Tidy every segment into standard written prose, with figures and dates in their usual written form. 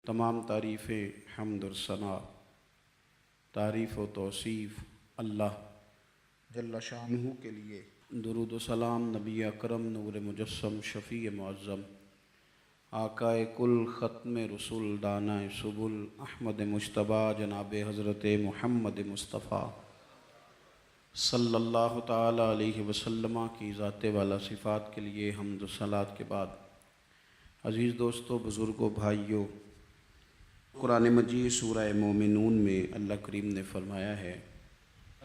تمام تعریفیں حمد و ثنا، تعریف و توصیف اللہ جل شانہ کے لیے۔ درود و سلام نبی اکرم نور مجسم شفیع معظم آقائے کل ختم رسول دانہ سبل احمد مجتبیٰ جناب حضرت محمد مصطفیٰ صلی اللہ تعالی علیہ وسلم کی ذات والا صفات کے لیے حمد و صلات کے بعد، عزیز دوستو، بزرگوں، بھائیوں، قرآن مجید سورہ مومنون میں اللہ کریم نے فرمایا ہے،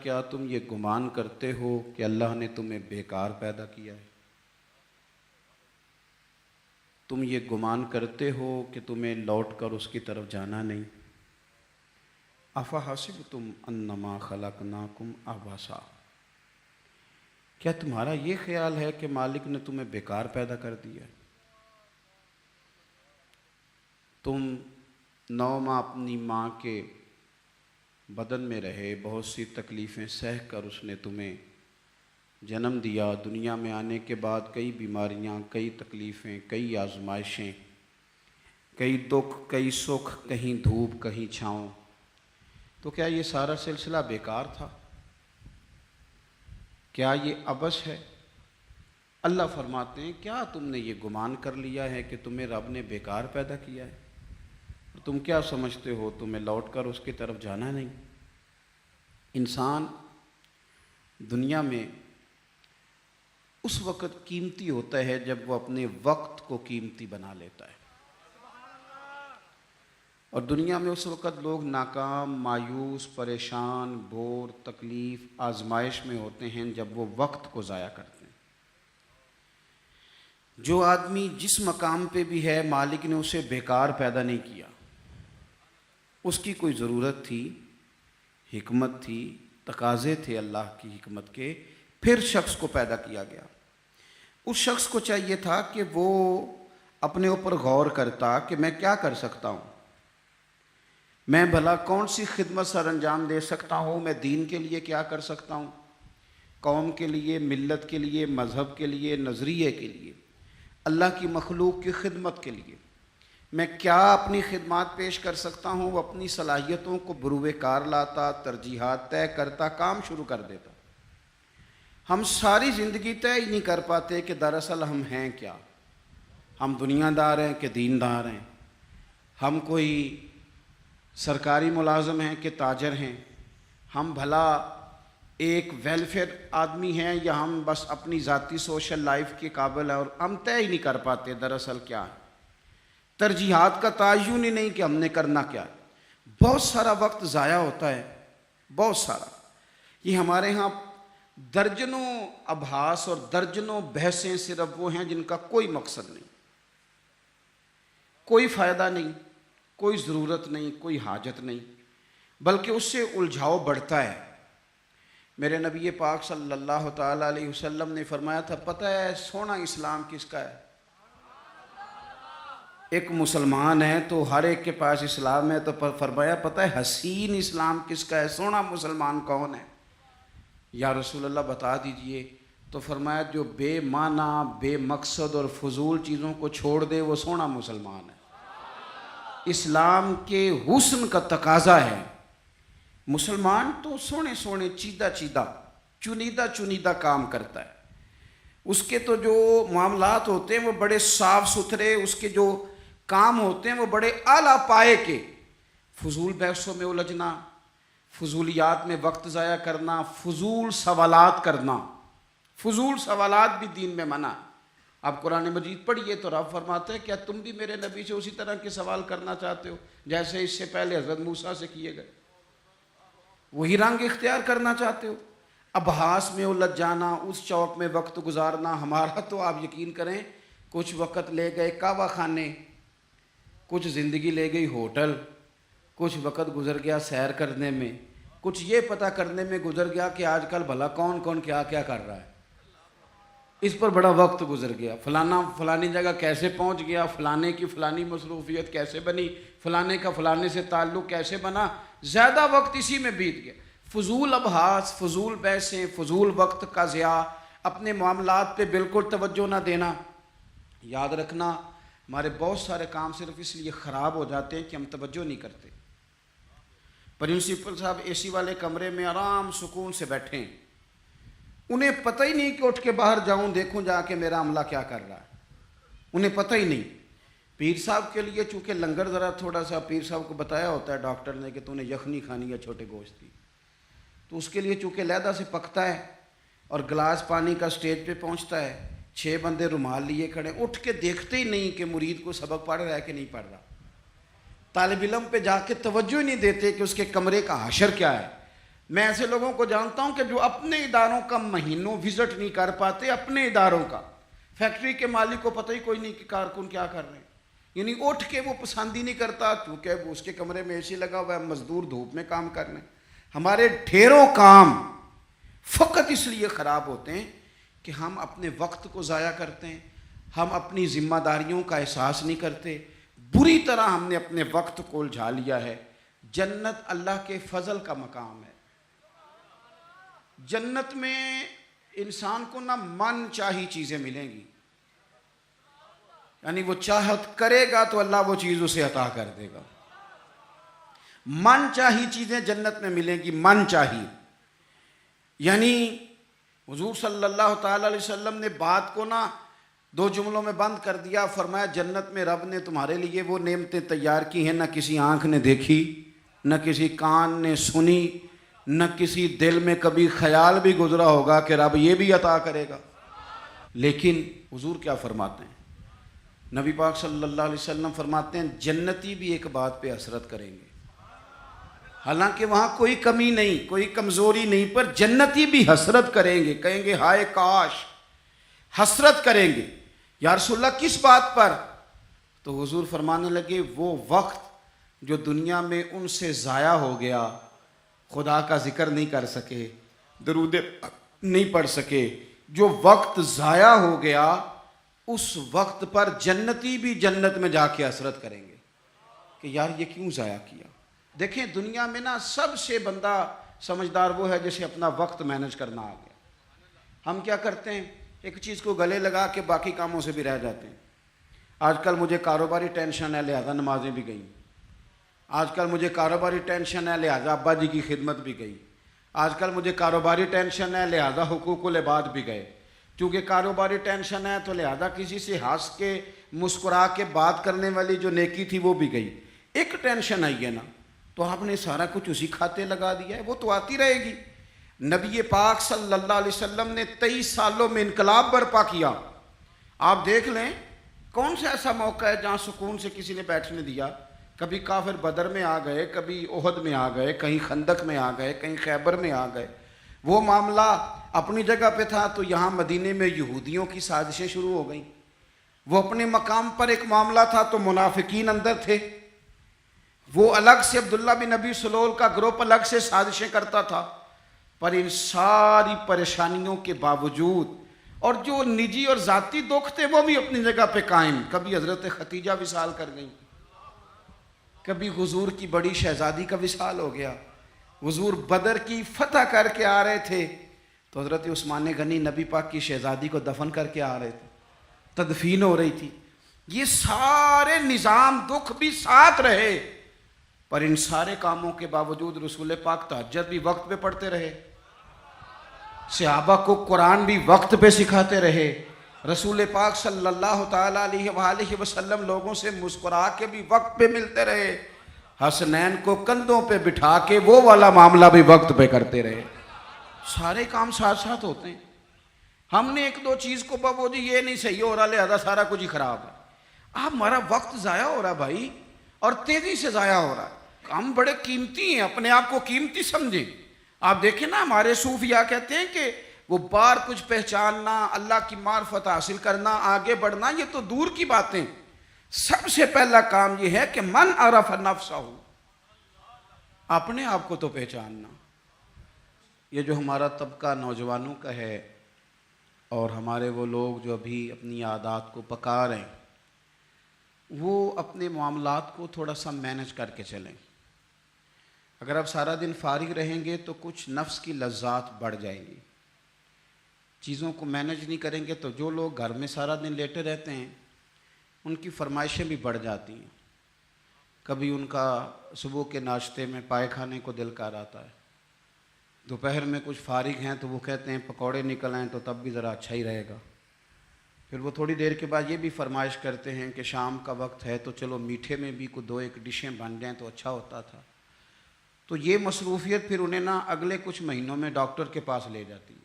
کیا تم یہ گمان کرتے ہو کہ اللہ نے تمہیں بیکار پیدا کیا ہے؟ تم یہ گمان کرتے ہو کہ تمہیں لوٹ کر اس کی طرف جانا نہیں؟ افحسبتم انما خلقناکم عبثا، کیا تمہارا یہ خیال ہے کہ مالک نے تمہیں بیکار پیدا کر دیا؟ تم 9 ماہ اپنی ماں کے بدن میں رہے، بہت سی تکلیفیں سہ کر اس نے تمہیں جنم دیا۔ دنیا میں آنے کے بعد کئی بیماریاں، کئی تکلیفیں، کئی آزمائشیں، کئی دکھ، کئی سکھ، کہیں دھوپ، کہیں چھاؤں، تو کیا یہ سارا سلسلہ بیکار تھا؟ کیا یہ عبث ہے؟ اللہ فرماتے ہیں، کیا تم نے یہ گمان کر لیا ہے کہ تمہیں رب نے بیکار پیدا کیا ہے؟ تم کیا سمجھتے ہو تمہیں لوٹ کر اس کی طرف جانا نہیں؟ انسان دنیا میں اس وقت قیمتی ہوتا ہے جب وہ اپنے وقت کو قیمتی بنا لیتا ہے، اور دنیا میں اس وقت لوگ ناکام، مایوس، پریشان، بور، تکلیف، آزمائش میں ہوتے ہیں جب وہ وقت کو ضائع کرتے ہیں۔ جو آدمی جس مقام پہ بھی ہے، مالک نے اسے بیکار پیدا نہیں کیا، اس کی کوئی ضرورت تھی، حکمت تھی، تقاضے تھے اللہ کی حکمت کے، پھر شخص کو پیدا کیا گیا۔ اس شخص کو چاہیے تھا کہ وہ اپنے اوپر غور کرتا کہ میں کیا کر سکتا ہوں، میں بھلا کون سی خدمت سر انجام دے سکتا ہوں، میں دین کے لیے کیا کر سکتا ہوں، قوم کے لیے، ملت کے لیے، مذہب کے لیے، نظریے کے لیے، اللہ کی مخلوق کی خدمت کے لیے میں کیا اپنی خدمات پیش کر سکتا ہوں۔ وہ اپنی صلاحیتوں کو بروئے کار لاتا، ترجیحات طے کرتا، کام شروع کر دیتا۔ ہم ساری زندگی طے ہی نہیں کر پاتے کہ دراصل ہم ہیں کیا، ہم دنیا دار ہیں کہ دیندار ہیں، ہم کوئی سرکاری ملازم ہیں کہ تاجر ہیں، ہم بھلا ایک ویلفیئر آدمی ہیں یا ہم بس اپنی ذاتی سوشل لائف کے قابل ہیں، اور ہم طے ہی نہیں کر پاتے دراصل کیا ہے۔ ترجیحات کا تعین ہی نہیں کہ ہم نے کرنا کیا ہے۔ بہت سارا وقت ضائع ہوتا ہے، بہت سارا۔ یہ ہمارے ہاں درجنوں ابحاث اور درجنوں بحثیں صرف وہ ہیں جن کا کوئی مقصد نہیں، کوئی فائدہ نہیں، کوئی ضرورت نہیں، کوئی حاجت نہیں، بلکہ اس سے الجھاؤ بڑھتا ہے۔ میرے نبی پاک صلی اللہ تعالی علیہ وسلم نے فرمایا تھا، پتہ ہے سونا اسلام کس کا ہے؟ ایک مسلمان ہے تو ہر ایک کے پاس اسلام ہے، تو فرمایا پتہ ہے حسین اسلام کس کا ہے، سونا مسلمان کون ہے؟ یا رسول اللہ بتا دیجئے۔ تو فرمایا جو بے معنی، بے مقصد اور فضول چیزوں کو چھوڑ دے وہ سونا مسلمان ہے۔ اسلام کے حسن کا تقاضا ہے۔ مسلمان تو سونے سونے، چیدہ چیدہ، چنیدہ چنیدہ کام کرتا ہے۔ اس کے تو جو معاملات ہوتے ہیں وہ بڑے صاف ستھرے، اس کے جو کام ہوتے ہیں وہ بڑے اعلیٰ پائے کے۔ فضول بحثوں میں الجھنا، فضولیات میں وقت ضائع کرنا، فضول سوالات کرنا، فضول سوالات بھی دین میں منع۔ آپ قرآن مجید پڑھیے تو رب فرماتا ہے، کیا تم بھی میرے نبی سے اسی طرح کے سوال کرنا چاہتے ہو جیسے اس سے پہلے حضرت موسیٰ سے کیے گئے؟ وہی رنگ اختیار کرنا چاہتے ہو؟ ابحاث میں الجھ جانا، اس چوک میں وقت گزارنا۔ ہمارا تو آپ یقین کریں، کچھ وقت لے گئے کعبہ خانے، کچھ زندگی لے گئی ہوٹل، کچھ وقت گزر گیا سیر کرنے میں، کچھ یہ پتہ کرنے میں گزر گیا کہ آج کل بھلا کون کون کیا کیا کر رہا ہے، اس پر بڑا وقت گزر گیا۔ فلانا فلانی جگہ کیسے پہنچ گیا، فلانے کی فلانی مصروفیت کیسے بنی، فلانے کا فلانے سے تعلق کیسے بنا، زیادہ وقت اسی میں بیت گیا۔ فضول ابحاث، فضول بحثیں، فضول وقت کا ضیاع، اپنے معاملات پہ بالکل توجہ نہ دینا۔ یاد رکھنا ہمارے بہت سارے کام صرف اس لیے خراب ہو جاتے ہیں کہ ہم توجہ نہیں کرتے۔ پرنسپل صاحب اے سی والے کمرے میں آرام سکون سے بیٹھے ہیں، انہیں پتہ ہی نہیں کہ اٹھ کے باہر جاؤں دیکھوں جا کے میرا عملہ کیا کر رہا ہے، انہیں پتہ ہی نہیں۔ پیر صاحب کے لیے چونکہ لنگر ذرا تھوڑا سا پیر صاحب کو بتایا ہوتا ہے ڈاکٹر نے کہ تو نے یخنی کھانی ہے چھوٹے گوشت کی، تو اس کے لیے چونکہ علیحدہ سے پکتا ہے اور گلاس پانی کا سٹیج پہ پہنچتا ہے، 6 بندے رومال لیے کھڑے، اٹھ کے دیکھتے ہی نہیں کہ مرید کو سبق پڑھ رہا ہے کہ نہیں پڑھ رہا، طالب علم پہ جا کے توجہ ہی نہیں دیتے کہ اس کے کمرے کا حشر کیا ہے۔ میں ایسے لوگوں کو جانتا ہوں کہ جو اپنے اداروں کا مہینوں وزٹ نہیں کر پاتے، اپنے اداروں کا، فیکٹری کے مالک کو پتہ ہی کوئی نہیں کہ کارکن کیا کر رہے ہیں، یعنی اٹھ کے وہ پسند ہی نہیں کرتا کیونکہ اس کے کمرے میں اے سی لگا ہوا ہے، مزدور دھوپ میں کام کر رہے ہیں۔ ہمارے ڈھیروں کام فقط اس لیے خراب ہوتے ہیں کہ ہم اپنے وقت کو ضائع کرتے ہیں، ہم اپنی ذمہ داریوں کا احساس نہیں کرتے، بری طرح ہم نے اپنے وقت کو الجھا لیا ہے۔ جنت اللہ کے فضل کا مقام ہے۔ جنت میں انسان کو نہ من چاہی چیزیں ملیں گی، یعنی وہ چاہت کرے گا تو اللہ وہ چیز اسے عطا کر دے گا۔ من چاہی چیزیں جنت میں ملیں گی، من چاہی، یعنی حضور صلی اللہ تعالی علیہ وسلم نے بات کو نہ 2 جملوں میں بند کر دیا، فرمایا جنت میں رب نے تمہارے لیے وہ نعمتیں تیار کی ہیں نہ کسی آنکھ نے دیکھی، نہ کسی کان نے سنی، نہ کسی دل میں کبھی خیال بھی گزرا ہوگا کہ رب یہ بھی عطا کرے گا۔ لیکن حضور کیا فرماتے ہیں؟ نبی پاک صلی اللہ علیہ وسلم فرماتے ہیں جنتی بھی ایک بات پہ حسرت کریں گے، حالانکہ وہاں کوئی کمی نہیں، کوئی کمزوری نہیں، پر جنتی بھی حسرت کریں گے، کہیں گے ہائے کاش، حسرت کریں گے۔ یا رسول اللہ کس بات پر؟ تو حضور فرمانے لگے وہ وقت جو دنیا میں ان سے ضائع ہو گیا، خدا کا ذکر نہیں کر سکے، درود نہیں پڑھ سکے، جو وقت ضائع ہو گیا اس وقت پر جنتی بھی جنت میں جا کے حسرت کریں گے کہ یار یہ کیوں ضائع کیا۔ دیکھیں دنیا میں نا سب سے بندہ سمجھدار وہ ہے جسے اپنا وقت مینج کرنا آ گیا۔ ہم کیا کرتے ہیں، ایک چیز کو گلے لگا کے باقی کاموں سے بھی رہ جاتے ہیں۔ آج کل مجھے کاروباری ٹینشن ہے لہذا نمازیں بھی گئیں، آج کل مجھے کاروباری ٹینشن ہے لہذا ابا جی کی خدمت بھی گئی، آج کل مجھے کاروباری ٹینشن ہے لہذا حقوق العباد بھی گئے، چونکہ کاروباری ٹینشن ہے تو لہذا کسی سے ہنس کے مسکرا کے بات کرنے والی جو نیکی تھی وہ بھی گئی۔ ایک ٹینشن آئی ہے نا تو آپ نے سارا کچھ اسی کھاتے لگا دیا ہے، وہ تو آتی رہے گی۔ نبی پاک صلی اللہ علیہ وسلم نے 23 سالوں میں انقلاب برپا کیا۔ آپ دیکھ لیں کون سا ایسا موقع ہے جہاں سکون سے کسی نے بیٹھنے دیا؟ کبھی کافر بدر میں آ گئے، کبھی احد میں آ گئے، کہیں خندق میں آ گئے، کہیں خیبر میں آ گئے۔ وہ معاملہ اپنی جگہ پہ تھا تو یہاں مدینے میں یہودیوں کی سازشیں شروع ہو گئیں۔ وہ اپنے مقام پر ایک معاملہ تھا تو منافقین اندر تھے، وہ الگ سے عبداللہ بن نبی سلول کا گروپ الگ سے سازشیں کرتا تھا۔ پر ان ساری پریشانیوں کے باوجود اور جو نجی اور ذاتی دکھ تھے وہ بھی اپنی جگہ پہ قائم۔ کبھی حضرت خدیجہ وصال کر گئیں، کبھی حضور کی بڑی شہزادی کا وصال ہو گیا، حضور بدر کی فتح کر کے آ رہے تھے تو حضرت عثمان غنی نبی پاک کی شہزادی کو دفن کر کے آ رہے تھے، تدفین ہو رہی تھی۔ یہ سارے نظام دکھ بھی ساتھ رہے، پر ان سارے کاموں کے باوجود رسول پاک تہجد بھی وقت پہ پڑھتے رہے، صحابہ کو قرآن بھی وقت پہ سکھاتے رہے، رسول پاک صلی اللہ تعالی علیہ وآلہ وسلم لوگوں سے مسکرا کے بھی وقت پہ ملتے رہے، حسنین کو کندھوں پہ بٹھا کے وہ والا معاملہ بھی وقت پہ کرتے رہے۔ سارے کام ساتھ ساتھ ہوتے ہیں۔ ہم نے ایک دو چیز کو بابو جی یہ نہیں صحیح ہو رہا لہذا سارا کچھ ہی خراب ہے۔ ہمارا وقت ضائع ہو رہا بھائی، اور تیزی سے ضائع ہو رہا ہے۔ ہم بڑے قیمتی ہیں، اپنے آپ کو قیمتی سمجھیں۔ آپ دیکھیں نا ہمارے صوفیاء کہتے ہیں کہ وہ بار کچھ پہچاننا، اللہ کی معرفت حاصل کرنا، آگے بڑھنا یہ تو دور کی باتیں، سب سے پہلا کام یہ ہے کہ من عرف نفسہ، اپنے آپ کو تو پہچاننا۔ یہ جو ہمارا طبقہ نوجوانوں کا ہے اور ہمارے وہ لوگ جو ابھی اپنی عادات کو پکا رہے ہیں، وہ اپنے معاملات کو تھوڑا سا مینج کر کے چلیں۔ اگر آپ سارا دن فارغ رہیں گے تو کچھ نفس کی لذات بڑھ جائیں گی، چیزوں کو مینج نہیں کریں گے تو جو لوگ گھر میں سارا دن لیٹے رہتے ہیں ان کی فرمائشیں بھی بڑھ جاتی ہیں. کبھی ان کا صبح کے ناشتے میں پائے کھانے کو دل کر آتا ہے، دوپہر میں کچھ فارغ ہیں تو وہ کہتے ہیں پکوڑے نکل آئیں تو تب بھی ذرا اچھا ہی رہے گا. پھر وہ تھوڑی دیر کے بعد یہ بھی فرمائش کرتے ہیں کہ شام کا وقت ہے تو چلو میٹھے میں بھی کوئی 2-1 ڈشیں بن جائیں تو اچھا ہوتا تھا. تو یہ مصروفیت پھر انہیں نا اگلے کچھ مہینوں میں ڈاکٹر کے پاس لے جاتی ہے،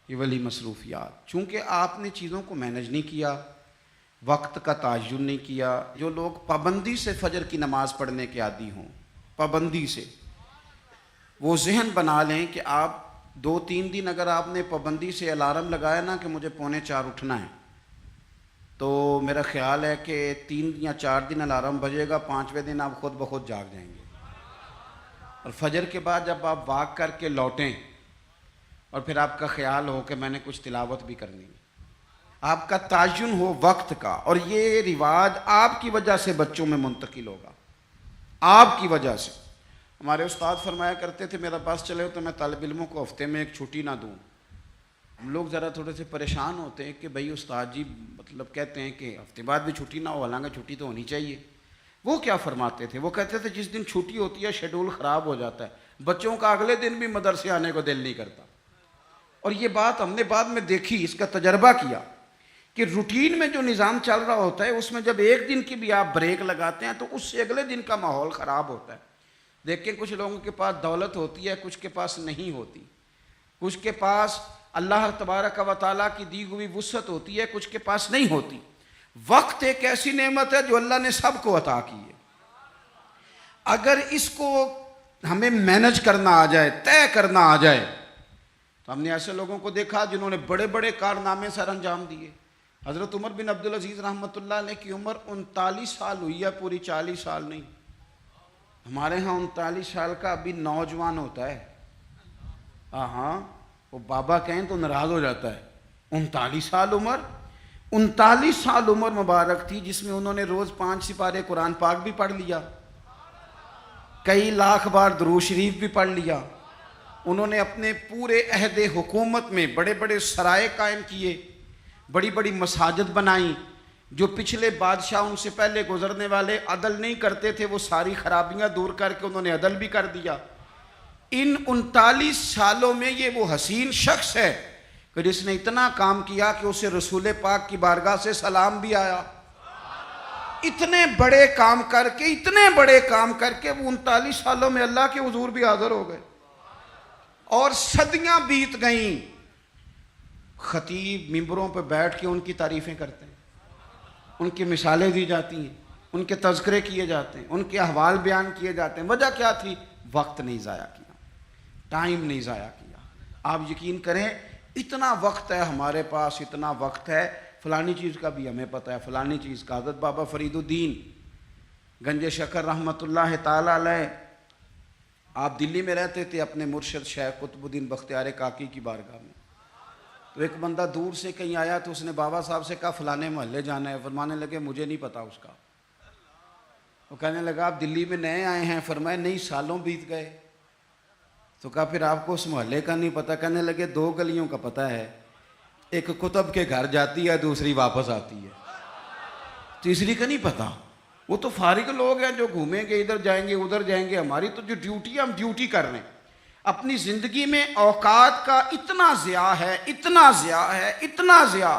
یہ والی مصروفیات. چونکہ آپ نے چیزوں کو مینج نہیں کیا، وقت کا تعین نہیں کیا. جو لوگ پابندی سے فجر کی نماز پڑھنے کے عادی ہوں، پابندی سے، وہ ذہن بنا لیں کہ آپ 2-3 دن اگر آپ نے پابندی سے الارم لگایا نا کہ مجھے 3:45 اٹھنا ہے، تو میرا خیال ہے کہ 3 یا 4 دن الارم بجے گا، 5ویں دن آپ خود بخود جاگ جائیں گے. اور فجر کے بعد جب آپ واک کر کے لوٹیں اور پھر آپ کا خیال ہو کہ میں نے کچھ تلاوت بھی کرنی ہے، آپ کا تعین ہو وقت کا. اور یہ رواج آپ کی وجہ سے بچوں میں منتقل ہوگا، آپ کی وجہ سے. ہمارے استاد فرمایا کرتے تھے میرا بس چلے تو میں طالب علموں کو ہفتے میں 1 چھٹی نہ دوں. ہم لوگ ذرا تھوڑے سے پریشان ہوتے ہیں کہ بھئی استاد جی مطلب کہتے ہیں کہ ہفتے بعد بھی چھٹی نہ ہو، حالانکہ چھٹی تو ہونی چاہیے. وہ کیا فرماتے تھے؟ وہ کہتے تھے جس دن چھٹی ہوتی ہے شیڈول خراب ہو جاتا ہے، بچوں کا اگلے دن بھی مدرسے آنے کو دل نہیں کرتا. اور یہ بات ہم نے بعد میں دیکھی، اس کا تجربہ کیا کہ روٹین میں جو نظام چل رہا ہوتا ہے اس میں جب 1 دن کی بھی آپ بریک لگاتے ہیں تو اس سے اگلے دن کا ماحول خراب ہوتا ہے. دیکھیں کچھ لوگوں کے پاس دولت ہوتی ہے، کچھ کے پاس نہیں ہوتی. کچھ کے پاس اللہ تبارک و تعالیٰ کی دی ہوئی وسعت ہوتی ہے، کچھ کے پاس نہیں ہوتی. وقت ایک ایسی نعمت ہے جو اللہ نے سب کو عطا کی ہے. اگر اس کو ہمیں مینج کرنا آ جائے، طے کرنا آ جائے، تو ہم نے ایسے لوگوں کو دیکھا جنہوں نے بڑے بڑے کارنامے سر انجام دیے. حضرت عمر بن عبدالعزیز رحمۃ اللہ علیہ کی عمر 39 سال ہوئی ہے، پوری 40 سال نہیں. ہمارے ہاں 39 سال کا ابھی نوجوان ہوتا ہے. ہاں وہ بابا کہیں تو ناراض ہو جاتا ہے. 39 سال عمر، 39 سال عمر مبارک تھی جس میں انہوں نے روز 5 سپارے قرآن پاک بھی پڑھ لیا، کئی لاکھ بار درود شریف بھی پڑھ لیا. انہوں نے اپنے پورے عہد حکومت میں بڑے بڑے سرائے قائم کیے، بڑی بڑی مساجد بنائیں. جو پچھلے بادشاہ ان سے پہلے گزرنے والے عدل نہیں کرتے تھے وہ ساری خرابیاں دور کر کے انہوں نے عدل بھی کر دیا. ان 39 سالوں میں یہ وہ حسین شخص ہے کہ جس نے اتنا کام کیا کہ اسے رسول پاک کی بارگاہ سے سلام بھی آیا. اتنے بڑے کام کر کے، اتنے بڑے کام کر کے وہ 39 سالوں میں اللہ کے حضور بھی حاضر ہو گئے. اور صدیاں بیت گئیں، خطیب ممبروں پہ بیٹھ کے ان کی تعریفیں کرتے ہیں، ان کی مثالیں دی جاتی ہیں، ان کے تذکرے کیے جاتے ہیں، ان کے احوال بیان کیے جاتے ہیں. وجہ کیا تھی؟ وقت نہیں ضائع کیا، ٹائم نہیں ضائع کیا. آپ یقین کریں اتنا وقت ہے ہمارے پاس، اتنا وقت ہے، فلانی چیز کا بھی ہمیں پتہ ہے، فلانی چیز کا. حضرت بابا فرید الدین گنج شکر رحمۃ اللہ تعالی علیہ، آپ دلی میں رہتے تھے اپنے مرشد شیخ قطب الدین بختیار کاکی کی بارگاہ میں. تو ایک بندہ دور سے کہیں آیا تو اس نے بابا صاحب سے کہا فلانے محلے جانا ہے. فرمانے لگے مجھے نہیں پتا اس کا. وہ کہنے لگا آپ دلی میں نئے آئے ہیں؟ فرمایا نہیں، سالوں بیت گئے. تو کہا پھر آپ کو اس محلے کا نہیں پتا؟ کہنے لگے 2 گلیوں کا پتہ ہے، ایک قطب کے گھر جاتی ہے، دوسری واپس آتی ہے، تیسری کا نہیں پتا. وہ تو فارغ لوگ ہیں جو گھومیں گے، ادھر جائیں گے ادھر جائیں گے. ہماری تو جو ڈیوٹی ہے ہم ڈیوٹی کر رہے ہیں. اپنی زندگی میں اوقات کا اتنا ضیاع ہے، اتنا ضیاع ہے، اتنا ضیاع،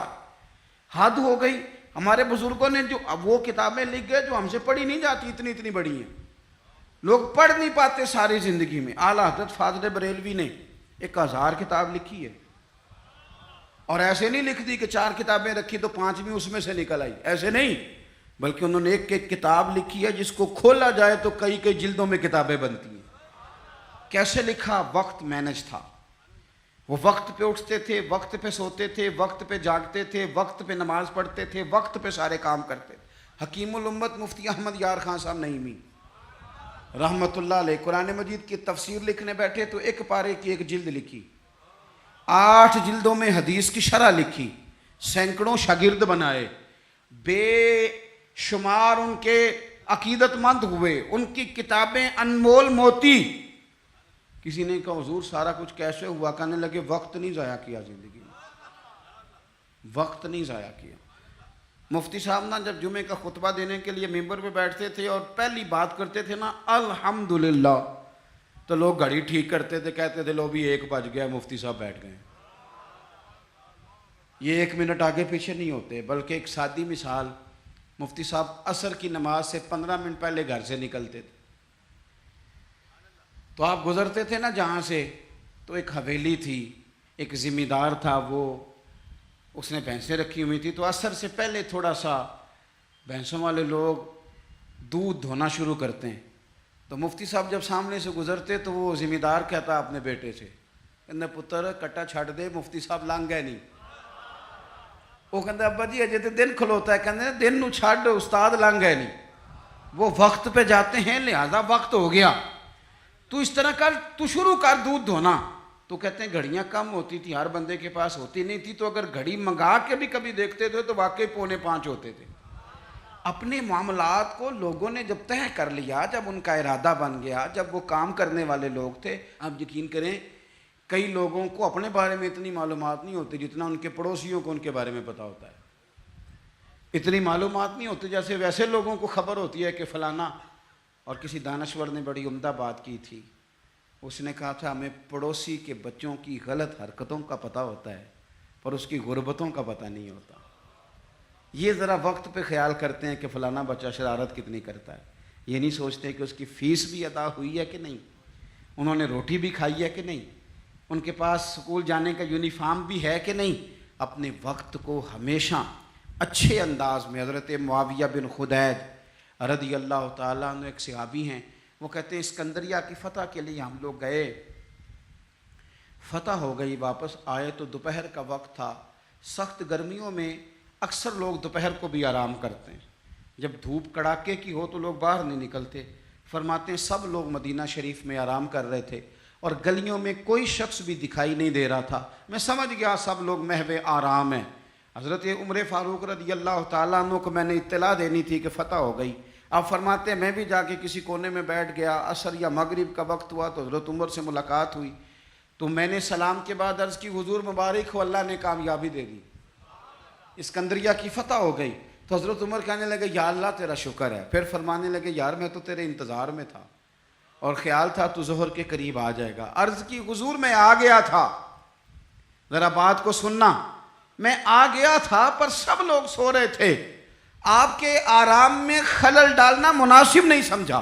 حد ہو گئی. ہمارے بزرگوں نے جو وہ کتابیں لکھ گئے جو ہم سے پڑھی نہیں جاتی، اتنی اتنی بڑی ہیں، لوگ پڑھ نہیں پاتے ساری زندگی میں. اعلیٰ حضرت فاضل بریلوی نے 1000 کتاب لکھی ہے، اور ایسے نہیں لکھ دی کہ 4 کتابیں رکھی تو 5ویں اس میں سے نکل آئی، ایسے نہیں، بلکہ انہوں نے ایک کتاب لکھی ہے جس کو کھولا جائے تو کئی جلدوں میں کتابیں بنتی ہیں. کیسے لکھا؟ وقت مینج تھا. وہ وقت پہ اٹھتے تھے، وقت پہ سوتے تھے، وقت پہ جاگتے تھے، وقت پہ نماز پڑھتے تھے، وقت پہ سارے کام کرتے تھے. حکیم الامت مفتی احمد یار خان صاحب نعیمی رحمۃ اللہ علیہ قرآن مجید کی تفسیر لکھنے بیٹھے تو 1 پارے کی 1 جلد لکھی، 8 جلدوں میں حدیث کی شرح لکھی، سینکڑوں شاگرد بنائے، بے شمار ان کے عقیدت مند ہوئے، ان کی کتابیں انمول موتی. کسی نے کہا حضور سارا کچھ کیسے ہوا؟ کہنے لگے وقت نہیں ضائع کیا زندگی میں، وقت نہیں ضائع کیا. مفتی صاحب نا جب جمعے کا خطبہ دینے کے لیے ممبر پہ بیٹھتے تھے اور پہلی بات کرتے تھے نا الحمدللہ، تو لوگ گھڑی ٹھیک کرتے تھے، کہتے تھے لو بھی 1 بج گیا، مفتی صاحب بیٹھ گئے۔ یہ 1 منٹ آگے پیچھے نہیں ہوتے، بلکہ ایک سادی مثال، مفتی صاحب عصر کی نماز سے 15 منٹ پہلے گھر سے نکلتے تھے، تو آپ گزرتے تھے نا جہاں سے، تو ایک حویلی تھی، ایک ذمہ دار تھا، وہ اس نے بھینسیں رکھی ہوئی تھی، تو عصر سے پہلے تھوڑا سا بھینسوں والے لوگ دودھ دھونا شروع کرتے ہیں، تو مفتی صاحب جب سامنے سے گزرتے تو وہ ذمہ دار کہتا اپنے بیٹے سے، کہتے پتر کٹا چھڑ دے، مفتی صاحب لنگ گئے نہیں۔ وہ کہتے ابا جی اجے تو دن کھلوتا ہے، کہتے دن نو چھڑ استاد لنگ گئے نہیں، وہ وقت پہ جاتے ہیں لہذا وقت ہو گیا، تو اس طرح کر، تو شروع کر دودھ دھونا۔ تو کہتے ہیں گھڑیاں کم ہوتی تھی، ہر بندے کے پاس ہوتی نہیں تھی، تو اگر گھڑی منگا کے بھی کبھی دیکھتے تھے تو واقعی 4:45 ہوتے تھے۔ اپنے معاملات کو لوگوں نے جب طے کر لیا، جب ان کا ارادہ بن گیا، جب وہ کام کرنے والے لوگ تھے، آپ یقین کریں کئی لوگوں کو اپنے بارے میں اتنی معلومات نہیں ہوتی جتنا ان کے پڑوسیوں کو ان کے بارے میں پتہ ہوتا ہے۔ اتنی معلومات نہیں ہوتی جیسے ویسے لوگوں کو خبر ہوتی ہے کہ فلانا، اور کسی دانشور نے بڑی عمدہ بات کی تھی، اس نے کہا تھا ہمیں پڑوسی کے بچوں کی غلط حرکتوں کا پتہ ہوتا ہے پر اس کی غربتوں کا پتہ نہیں ہوتا۔ یہ ذرا وقت پہ خیال کرتے ہیں کہ فلانا بچہ شرارت کتنی کرتا ہے، یہ نہیں سوچتے کہ اس کی فیس بھی ادا ہوئی ہے کہ نہیں، انہوں نے روٹی بھی کھائی ہے کہ نہیں، ان کے پاس سکول جانے کا یونیفارم بھی ہے کہ نہیں۔ اپنے وقت کو ہمیشہ اچھے انداز میں، حضرت معاویہ بن خدید رضی اللہ تعالیٰ عنہ ایک صحابی ہیں، وہ کہتے ہیں اسکندریہ کی فتح کے لیے ہم لوگ گئے، فتح ہو گئی، واپس آئے تو دوپہر کا وقت تھا، سخت گرمیوں میں اکثر لوگ دوپہر کو بھی آرام کرتے ہیں، جب دھوپ کڑاکے کی ہو تو لوگ باہر نہیں نکلتے۔ فرماتے ہیں سب لوگ مدینہ شریف میں آرام کر رہے تھے اور گلیوں میں کوئی شخص بھی دکھائی نہیں دے رہا تھا، میں سمجھ گیا سب لوگ محو آرام ہیں۔ حضرت عمر فاروق رضی اللہ تعالیٰ عنہ کو میں نے اطلاع دینی تھی کہ فتح ہو گئی، آپ فرماتے ہیں میں بھی جا کے کسی کونے میں بیٹھ گیا، عصر یا مغرب کا وقت ہوا تو حضرت عمر سے ملاقات ہوئی، تو میں نے سلام کے بعد عرض کی حضور مبارک ہو، اللہ نے کامیابی دے دی، اسکندریہ کی فتح ہو گئی۔ تو حضرت عمر کہنے لگے یا اللہ تیرا شکر ہے، پھر فرمانے لگے یار میں تو تیرے انتظار میں تھا اور خیال تھا تو ظہر کے قریب آ جائے گا۔ عرض کی حضور میں آ گیا تھا، ذرا بات کو سننا، میں آ گیا تھا پر سب لوگ سو رہے تھے، آپ کے آرام میں خلل ڈالنا مناسب نہیں سمجھا،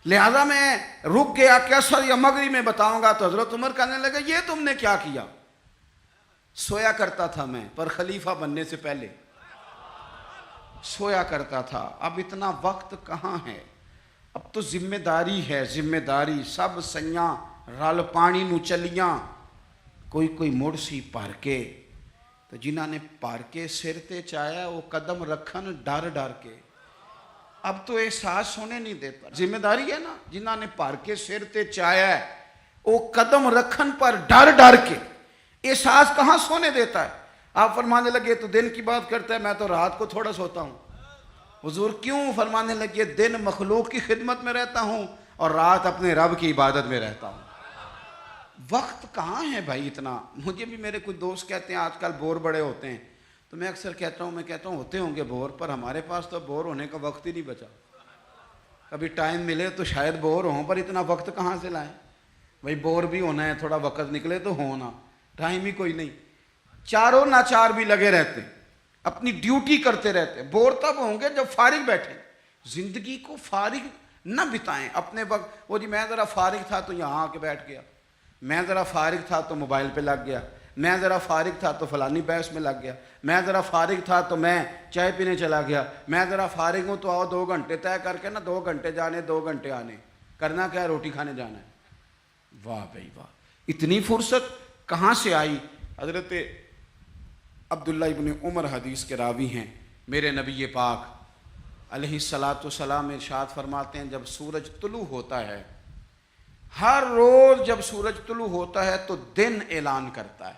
لہذا میں رک گیا کہ عصر یا مغرب میں بتاؤں گا۔ تو حضرت عمر کہنے لگے یہ تم نے کیا کیا؟ سویا کرتا تھا میں، پر خلیفہ بننے سے پہلے سویا کرتا تھا، اب اتنا وقت کہاں ہے، اب تو ذمہ داری ہے، ذمہ داری سب سیاں رل پانی نو چلیاں، کوئی مڑ سی پار کے، تو جنہاں نے پار کے سر تے چایا وہ قدم رکھن ڈر ڈر کے، اب تو احساس ہونے نہیں دیتا، ذمہ داری ہے نا، جنہاں نے پار کے سر تے چایا ہے وہ قدم رکھن پر ڈر ڈر کے، احساس کہاں سونے دیتا ہے۔ آپ فرمانے لگے تو دن کی بات کرتا ہے، میں تو رات کو تھوڑا سوتا ہوں۔ حضور کیوں؟ فرمانے لگے دن مخلوق کی خدمت میں رہتا ہوں اور رات اپنے رب کی عبادت میں رہتا ہوں۔ وقت کہاں ہے بھائی اتنا؟ مجھے بھی میرے کچھ دوست کہتے ہیں آج کل بور بڑے ہوتے ہیں، تو میں اکثر کہتا ہوں ہوتے ہوں گے بور، پر ہمارے پاس تو بور ہونے کا وقت ہی نہیں بچا، کبھی ٹائم ملے تو شاید بور ہوں پر اتنا وقت کہاں سے لائیں بھائی، بور بھی ہونا ہے، تھوڑا وقت نکلے تو ہونا، ٹائم ہی کوئی نہیں، چاروں ناچار بھی لگے رہتے، اپنی ڈیوٹی کرتے رہتے، بور تب ہوں گے جب فارغ بیٹھیں، زندگی کو فارغ نہ بتائیں اپنے وقت، وہ جی میں ذرا فارغ تھا تو یہاں آ کے بیٹھ گیا، میں ذرا فارغ تھا تو موبائل پہ لگ گیا، میں ذرا فارغ تھا تو فلانی بحث میں لگ گیا، میں ذرا فارغ تھا تو میں چائے پینے چلا گیا، میں ذرا فارغ ہوں تو آؤ 2 گھنٹے طے کر کے نا 2 گھنٹے جانے 2 گھنٹے آنے، کرنا کیا ہے روٹی کھانے جانا ہے۔ واہ بھائی واہ، اتنی فرصت کہاں سے آئی؟ حضرت عبداللہ ابن عمر حدیث کے راوی ہیں، میرے نبی پاک علیہ الصلاۃ والسلام ارشاد فرماتے ہیں جب سورج طلوع ہوتا ہے، ہر روز جب سورج طلوع ہوتا ہے تو دن اعلان کرتا ہے،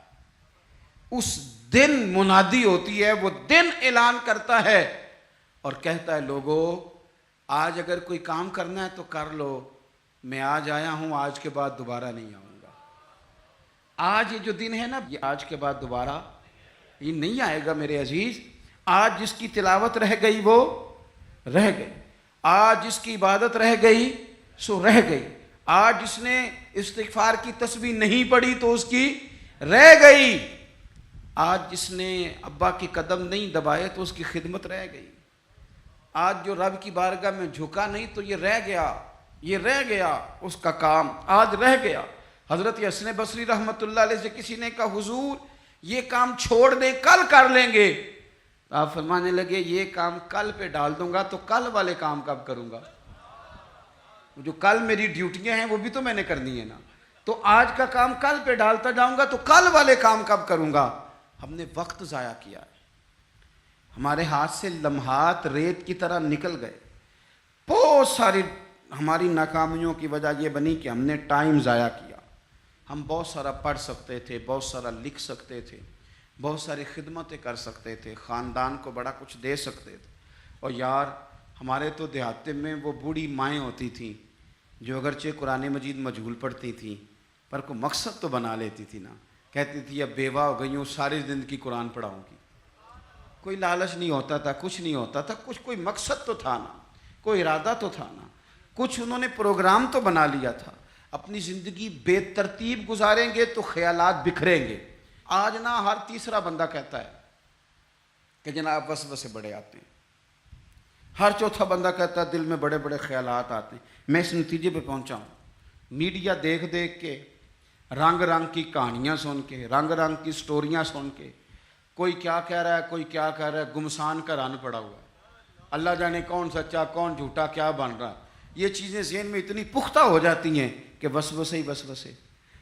اس دن منادی ہوتی ہے، وہ دن اعلان کرتا ہے اور کہتا ہے لوگو آج اگر کوئی کام کرنا ہے تو کر لو، میں آج آیا ہوں، آج کے بعد دوبارہ نہیں آؤں گا۔ آج یہ جو دن ہے نا، یہ آج کے بعد دوبارہ یہ نہیں آئے گا میرے عزیز، آج جس کی تلاوت رہ گئی وہ رہ گئی، آج جس کی عبادت رہ گئی سو رہ گئی، آج جس نے استغفار کی تسبیح نہیں پڑھی تو اس کی رہ گئی، آج جس نے ابا کی قدم نہیں دبائے تو اس کی خدمت رہ گئی، آج جو رب کی بارگاہ میں جھکا نہیں تو یہ رہ گیا، یہ رہ گیا، اس کا کام آج رہ گیا۔ حضرت حسن بصری رحمۃ اللہ علیہ سے کسی نے کہا حضور یہ کام چھوڑ دیں کل کر لیں گے، آپ فرمانے لگے یہ کام کل پہ ڈال دوں گا تو کل والے کام کب کروں گا؟ جو کل میری ڈیوٹیاں ہیں وہ بھی تو میں نے کرنی ہے نا، تو آج کا کام کل پہ ڈالتا جاؤں گا تو کل والے کام کب کروں گا؟ ہم نے وقت ضائع کیا ہے، ہمارے ہاتھ سے لمحات ریت کی طرح نکل گئے، بہت ساری ہماری ناکامیوں کی وجہ یہ بنی کہ ہم نے ٹائم ضائع کیا۔ ہم بہت سارا پڑھ سکتے تھے، بہت سارا لکھ سکتے تھے، بہت ساری خدمتیں کر سکتے تھے، خاندان کو بڑا کچھ دے سکتے تھے، اور یار ہمارے تو دیہاتے میں وہ بوڑھی مائیں ہوتی تھیں جو اگرچہ قرآن مجید مجہول پڑھتی تھیں پر کوئی مقصد تو بنا لیتی تھی نا، کہتی تھی اب بیوہ ہو گئی ہوں ساری زندگی قرآن پڑھاؤں گی، کوئی لالچ نہیں ہوتا تھا، کچھ نہیں ہوتا تھا، کوئی مقصد تو تھا نا، کوئی ارادہ تو تھا نا، کچھ انہوں نے پروگرام تو بنا لیا تھا۔ اپنی زندگی بے ترتیب گزاریں گے تو خیالات بکھریں گے۔ آج نا ہر تیسرا بندہ کہتا ہے کہ جناب وسوسے بڑے آتے ہیں، ہر چوتھا بندہ کہتا ہے دل میں بڑے بڑے خیالات آتے ہیں۔ میں اس نتیجے پہ پہنچا ہوں، میڈیا دیکھ دیکھ کے، رنگ رنگ کی کہانیاں سن کے، رنگ رنگ کی سٹوریاں سن کے، کوئی کیا کہہ رہا ہے، کوئی کیا کہہ رہا ہے، گمسان کا رن پڑا ہوا ہے، اللہ جانے کون سچا کون جھوٹا کیا بن رہا ہے۔ یہ چیزیں ذہن میں اتنی پختہ ہو جاتی ہیں کہ وسوسے ہی وسوسے،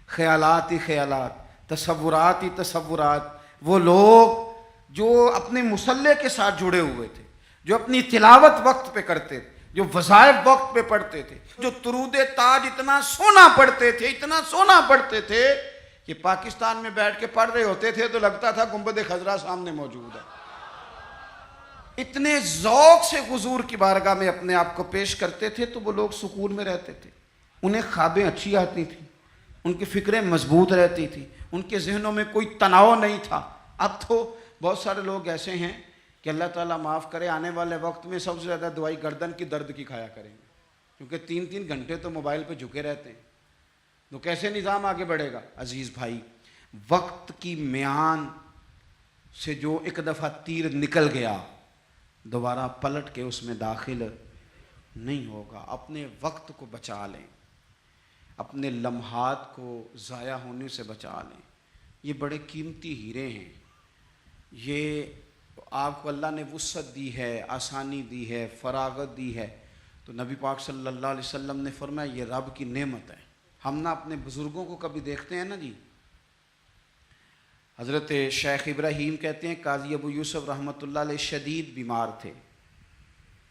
خیالات ہی خیالات، تصورات ہی تصورات۔ وہ لوگ جو اپنے مسلح کے ساتھ جڑے ہوئے تھے، جو اپنی تلاوت وقت پہ کرتے تھے، جو وظائف وقت پہ پڑھتے تھے، جو درود تاج اتنا سونا پڑھتے تھے، اتنا سونا پڑھتے تھے کہ پاکستان میں بیٹھ کے پڑھ رہے ہوتے تھے تو لگتا تھا گنبد خضرا سامنے موجود ہے۔ اتنے ذوق سے حضور کی بارگاہ میں اپنے آپ کو پیش کرتے تھے تو وہ لوگ سکون میں رہتے تھے، انہیں خوابیں اچھی آتی تھیں، ان کی فکریں مضبوط رہتی تھیں، ان کے ذہنوں میں کوئی تناؤ نہیں تھا۔ اب تو بہت سارے لوگ ایسے ہیں کہ اللہ تعالیٰ معاف کرے، آنے والے وقت میں سب سے زیادہ دوائی گردن کی درد کی کھایا کریں گے، کیونکہ 3 گھنٹے تو موبائل پہ جھکے رہتے ہیں، تو کیسے نظام آگے بڑھے گا؟ عزیز بھائی، وقت کی میان سے جو ایک دفعہ تیر نکل گیا دوبارہ پلٹ کے اس میں داخل نہیں ہوگا۔ اپنے وقت کو بچا لیں، اپنے لمحات کو ضائع ہونے سے بچا لیں، یہ بڑے قیمتی ہیرے ہیں، یہ آپ کو اللہ نے وسعت دی ہے، آسانی دی ہے، فراغت دی ہے، تو نبی پاک صلی اللہ علیہ وسلم نے فرمایا یہ رب کی نعمت ہے۔ ہم نا اپنے بزرگوں کو کبھی دیکھتے ہیں نا جی، حضرت شیخ ابراہیم کہتے ہیں قاضی ابو یوسف رحمۃ اللہ علیہ شدید بیمار تھے،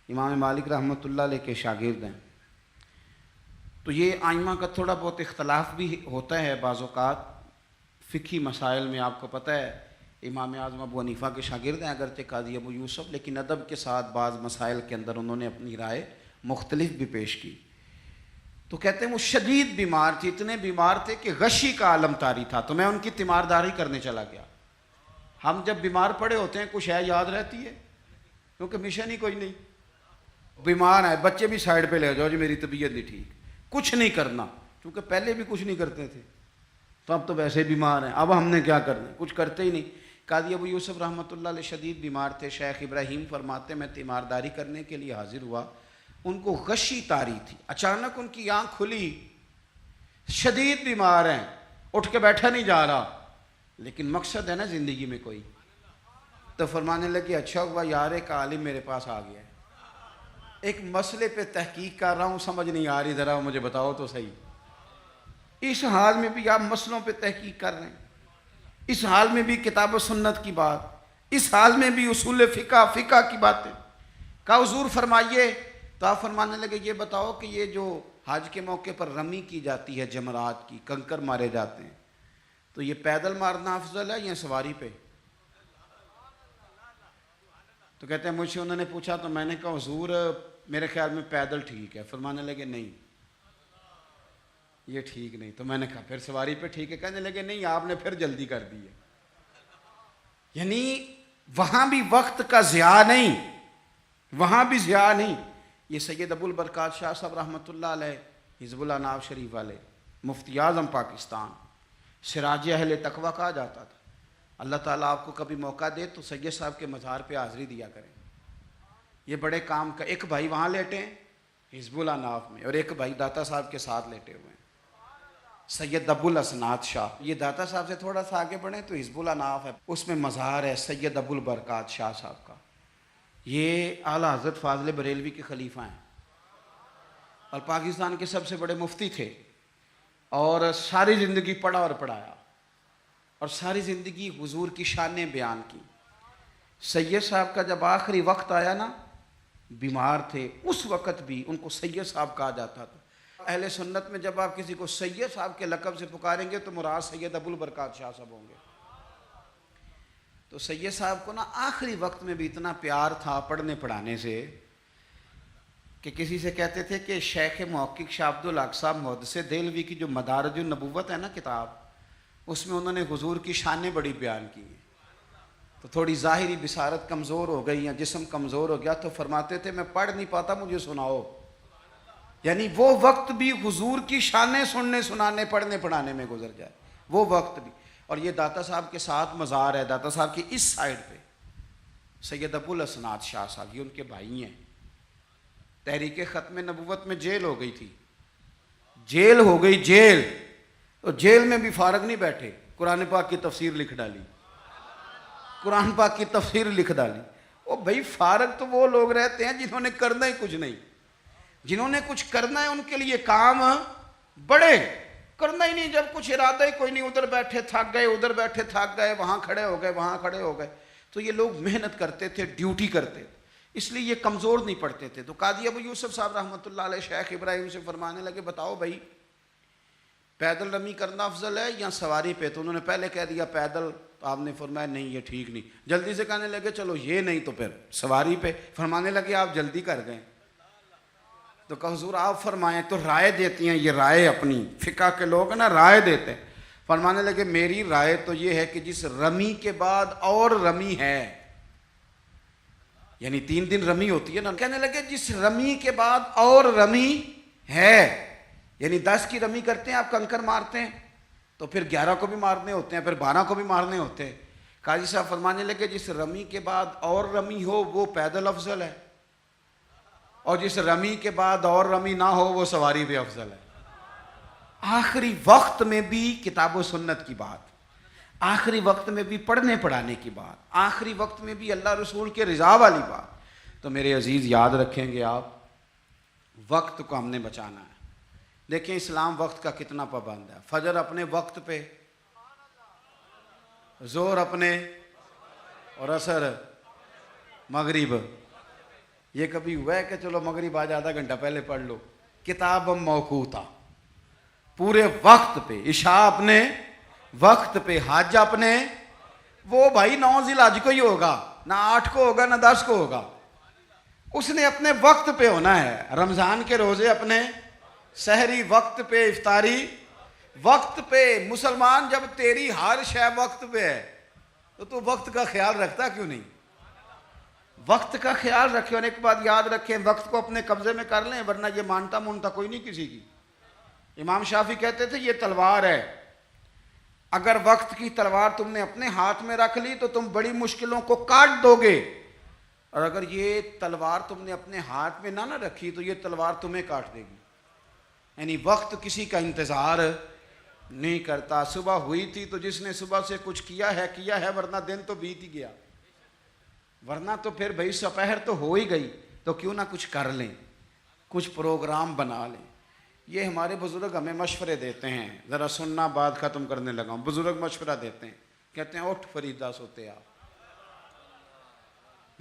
امام مالک رحمۃ اللہ علیہ کے شاگرد ہیں، تو یہ آئمہ کا تھوڑا بہت اختلاف بھی ہوتا ہے بعض اوقات فقہی مسائل میں۔ آپ کو پتہ ہے امام اعظم ابو حنیفہ کے شاگرد ہیں اگرچہ قاضی ابو یوسف، لیکن ادب کے ساتھ بعض مسائل کے اندر انہوں نے اپنی رائے مختلف بھی پیش کی۔ تو کہتے ہیں وہ شدید بیمار تھے، اتنے بیمار تھے کہ غشی کا عالم طاری تھا، تو میں ان کی تیمارداری کرنے چلا گیا۔ ہم جب بیمار پڑے ہوتے ہیں کچھ ہے یاد رہتی ہے، کیونکہ مشن ہی کوئی نہیں، بیمار ہے بچے بھی سائڈ پہ لے جاؤ جی میری طبیعت نہیں ٹھیک، کچھ نہیں کرنا، کیونکہ پہلے بھی کچھ نہیں کرتے تھے تو اب تو ویسے بیمار ہیں، اب ہم نے کیا کرنا، کچھ کرتے ہی نہیں۔ قاضی ابو یوسف رحمۃ اللہ علیہ شدید بیمار تھے، شیخ ابراہیم فرماتے میں تیمارداری کرنے کے لیے حاضر ہوا، ان کو غشی طاری تھی، اچانک ان کی آنکھ کھلی، شدید بیمار ہیں، اٹھ کے بیٹھا نہیں جا رہا، لیکن مقصد ہے نا زندگی میں کوئی، تو فرمانے لگے اچھا ہوا یار ایک عالم میرے پاس آ گیا ہے، ایک مسئلے پہ تحقیق کر رہا ہوں، سمجھ نہیں آ رہی، ذرا مجھے بتاؤ تو صحیح۔ اس حال میں بھی آپ مسئلوں پہ تحقیق کر رہے ہیں، اس حال میں بھی کتاب و سنت کی بات، اس حال میں بھی اصول فقہ کی باتیں، کہا حضور فرمائیے، تو آپ فرمانے لگے یہ بتاؤ کہ یہ جو حج کے موقع پر رمی کی جاتی ہے جمرات کی، کنکر مارے جاتے ہیں، تو یہ پیدل مارنا افضل ہے یا سواری پہ؟ تو کہتے ہیں مجھ سے انہوں نے پوچھا تو میں نے کہا حضور میرے خیال میں پیدل ٹھیک ہے، فرمانے لگے نہیں یہ ٹھیک نہیں، تو میں نے کہا پھر سواری پہ ٹھیک ہے، کہنے لگے نہیں آپ نے پھر جلدی کر دی ہے۔ یعنی وہاں بھی وقت کا ضیاع نہیں، وہاں بھی ضیاع نہیں۔ یہ سید ابو البرکات شاہ صاحب رحمۃ اللہ علیہ، حزب اللہ ناو شریف والے، مفتی اعظم پاکستان، سراج اہل تقویٰ کہا جاتا تھا۔ اللہ تعالیٰ آپ کو کبھی موقع دے تو سید صاحب کے مزار پہ حاضری دیا کریں، یہ بڑے کام کا۔ ایک بھائی وہاں لیٹے ہیں حزب اللہ ناف میں، اور ایک بھائی داتا صاحب کے ساتھ لیٹے ہوئے ہیں، سید ابو الاسناد شاہ۔ یہ داتا صاحب سے تھوڑا سا آگے بڑھیں تو حزب اللہ ناف ہے، اس میں مزار ہے سید ابو البرکات شاہ صاحب کا۔ یہ اعلیٰ حضرت فاضل بریلوی کے خلیفہ ہیں اور پاکستان کے سب سے بڑے مفتی تھے، اور ساری زندگی پڑھا اور پڑھایا، اور ساری زندگی حضور کی شانیں بیان کی۔ سید صاحب کا جب آخری وقت آیا نا، بیمار تھے، اس وقت بھی ان کو سید صاحب کہا جاتا تھا۔ اہل سنت میں جب آپ کسی کو سید صاحب کے لقب سے پکاریں گے تو مراد سید ابو البرکات شاہ صاحب ہوں گے۔ تو سید صاحب کو نا آخری وقت میں بھی اتنا پیار تھا پڑھنے پڑھانے سے کہ کسی سے کہتے تھے کہ شیخ محقق شاہ عبد الحق صاحب محدث دہلوی کی جو مدارج النبوت ہے نا کتاب، اس میں انہوں نے حضور کی شانیں بڑی بیان کی ہیں۔ تو تھوڑی ظاہری بصارت کمزور ہو گئی یا جسم کمزور ہو گیا تو فرماتے تھے میں پڑھ نہیں پاتا، مجھے سناؤ۔ یعنی وہ وقت بھی حضور کی شانیں سننے سنانے پڑھنے پڑھانے میں گزر جائے، وہ وقت بھی۔ اور یہ داتا صاحب کے ساتھ مزار ہے، داتا صاحب کی اس سائیڈ پہ سید ابو الاسناد شاہ صاحب، یہ ان کے بھائی ہیں۔ تحریک ختم نبوت میں جیل ہو گئی تھی، جیل ہو گئی جیل، تو جیل میں بھی فارغ نہیں بیٹھے، قرآن پاک کی تفسیر لکھ ڈالی، قرآن پاک کی تفسیر لکھ ڈالی۔ او بھائی فارغ تو وہ لوگ رہتے ہیں جنہوں نے کرنا ہی کچھ نہیں، جنہوں نے کچھ کرنا ہے ان کے لیے کام بڑے، کرنا ہی نہیں، جب کچھ ارادہ ہی کوئی نہیں، ادھر بیٹھے تھک گئے، ادھر بیٹھے تھک گئے، وہاں کھڑے ہو گئے، وہاں کھڑے ہو گئے۔ تو یہ لوگ محنت کرتے تھے، ڈیوٹی کرتے تھے، اس لیے یہ کمزور نہیں پڑتے تھے۔ تو قاضی ابو یوسف صاحب رحمۃ اللہ علیہ شیخ ابراہیم سے فرمانے لگے بتاؤ بھائی پیدل رمی کرنا افضل ہے یا سواری پہ؟ تو انہوں نے پہلے کہہ دیا پیدل، تو آپ نے فرمایا نہیں یہ ٹھیک نہیں۔ جلدی سے کہنے لگے چلو یہ نہیں تو پھر سواری پہ۔ فرمانے لگے آپ جلدی کر گئے، تو کہا حضور آپ فرمائیں، تو رائے دیتی ہیں یہ رائے، اپنی فقہ کے لوگ نا رائے دیتے ہیں۔ فرمانے لگے میری رائے تو یہ ہے کہ جس رمی کے بعد اور رمی ہے، یعنی 3 دن رمی ہوتی ہے نا، کہنے لگے جس رمی کے بعد اور رمی ہے، یعنی 10 کی رمی کرتے ہیں آپ کنکر مارتے ہیں تو پھر 11 کو بھی مارنے ہوتے ہیں، پھر 12 کو بھی مارنے ہوتے ہیں۔ قاضی صاحب فرمانے لگے جس رمی کے بعد اور رمی ہو وہ پیدل افضل ہے، اور جس رمی کے بعد اور رمی نہ ہو وہ سواری بھی افضل ہے۔ آخری وقت میں بھی کتاب و سنت کی بات، آخری وقت میں بھی پڑھنے پڑھانے کی بات، آخری وقت میں بھی اللہ رسول کے رضا والی بات۔ تو میرے عزیز یاد رکھیں گے آپ، وقت کو ہم نے بچانا ہے۔ دیکھیں اسلام وقت کا کتنا پابند ہے، فجر اپنے وقت پہ، ظہر اپنے، اور عصر مغرب۔ یہ کبھی ہوا ہے کہ چلو مغرب آج آدھا گھنٹہ پہلے پڑھ لو؟ کتاب موقوتا، پورے وقت پہ، عشاء اپنے وقت پہ، حج اپنے، وہ بھائی 9 ذی الحج کو ہی ہوگا، نہ 8 کو ہوگا نہ 10 کو ہوگا، اس نے اپنے وقت پہ ہونا ہے۔ رمضان کے روزے اپنے، سحری وقت پہ، افطاری وقت پہ۔ مسلمان جب تیری ہر شے وقت پہ ہے تو تو وقت کا خیال رکھتا کیوں نہیں؟ وقت کا خیال رکھیں، اور ایک بات یاد رکھیں، وقت کو اپنے قبضے میں کر لیں، ورنہ یہ مانتا مونتا کوئی نہیں کسی کی۔ امام شافعی کہتے تھے یہ تلوار ہے، اگر وقت کی تلوار تم نے اپنے ہاتھ میں رکھ لی تو تم بڑی مشکلوں کو کاٹ دو گے، اور اگر یہ تلوار تم نے اپنے ہاتھ میں نہ رکھی تو یہ تلوار تمہیں کاٹ دے گی۔ یعنی وقت کسی کا انتظار نہیں کرتا۔ صبح ہوئی تھی تو جس نے صبح سے کچھ کیا ہے، ورنہ دن تو بیت ہی گیا، ورنہ تو پھر بھائی سپہر تو ہو ہی گئی، تو کیوں نہ کچھ کر لیں، کچھ پروگرام بنا لیں۔ یہ ہمارے بزرگ ہمیں مشورے دیتے ہیں، ذرا سننا بات ختم کرنے لگا ہوں۔ بزرگ مشورہ دیتے ہیں، کہتے ہیں اٹھ فریدہ سوتے آپ،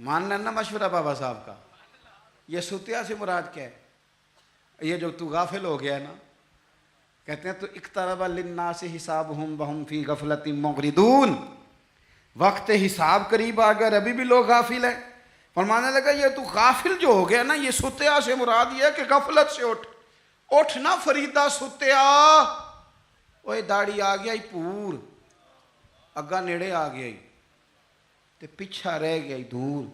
مان لینا مشورہ بابا صاحب کا۔ یہ سوتیا سے مراد کیا ہے؟ یہ جو تو غافل ہو گیا ہے نا، کہتے ہیں تو اقترب للناس حسابہم وہم فی غفلۃ معرضون، وقت حساب قریب آ گیا، ابھی بھی لوگ غافل ہیں۔ فرمانے لگا یہ تو غافل جو ہو گیا نا، یہ سوتیا سے مراد یہ ہے کہ غفلت سے اٹھ نا فریدہ سوتیا۔ اوے داڑھی آ گیا ہی پور، اگا نیڑے آ گیا ہی، تو پیچھا رہ گیا دور،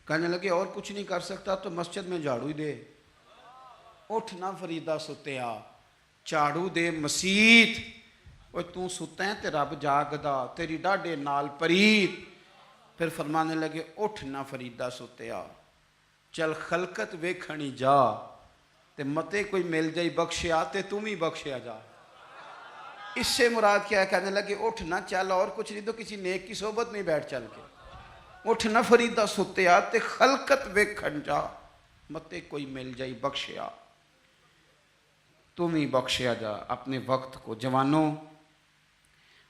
کہنے لگے اور کچھ نہیں کر سکتا تو مسجد میں جھاڑو ہی دے، اٹھ نہ فریدہ ستیا، جھاڑو دے مسیت، وہ تو ستا ہے تے رب جاگدا، تیری ڈاڈے نال پرید۔ پھر فرمانے لگے اٹھ نہ فریدہ ستیا، چل خلقت ویکھنی جا، تے متے کوئی مل جائی بخشیا تے تم ہی بخشیا جا۔ اس سے مراد کیا ہے؟ کہنے لگے اٹھ نہ، چل اور کچھ نہیں تو کسی نیک کی صحبت میں بیٹھ چل کے، اٹھ نہ فریدہ ستیا تے خلقت ویکھن جا، متے کوئی مل جائی بخشیا، تم ہی بخشیا جا۔ اپنے وقت کو، جوانوں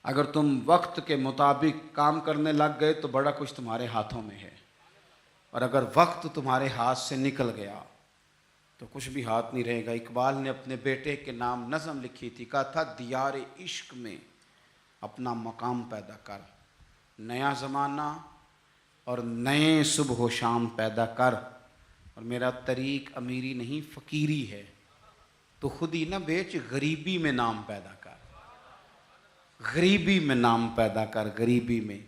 اگر تم وقت کے مطابق کام کرنے لگ گئے تو بڑا کچھ تمہارے ہاتھوں میں ہے، اور اگر وقت تمہارے ہاتھ سے نکل گیا تو کچھ بھی ہاتھ نہیں رہے گا۔ اقبال نے اپنے بیٹے کے نام نظم لکھی تھی، کہا تھا دیار عشق میں اپنا مقام پیدا کر، نیا زمانہ اور نئے صبح و شام پیدا کر، اور میرا طریق امیری نہیں فقیری ہے، تو خود ہی نہ بیچ، غریبی میں نام پیدا کر، غریبی میں نام پیدا کر، غریبی میں۔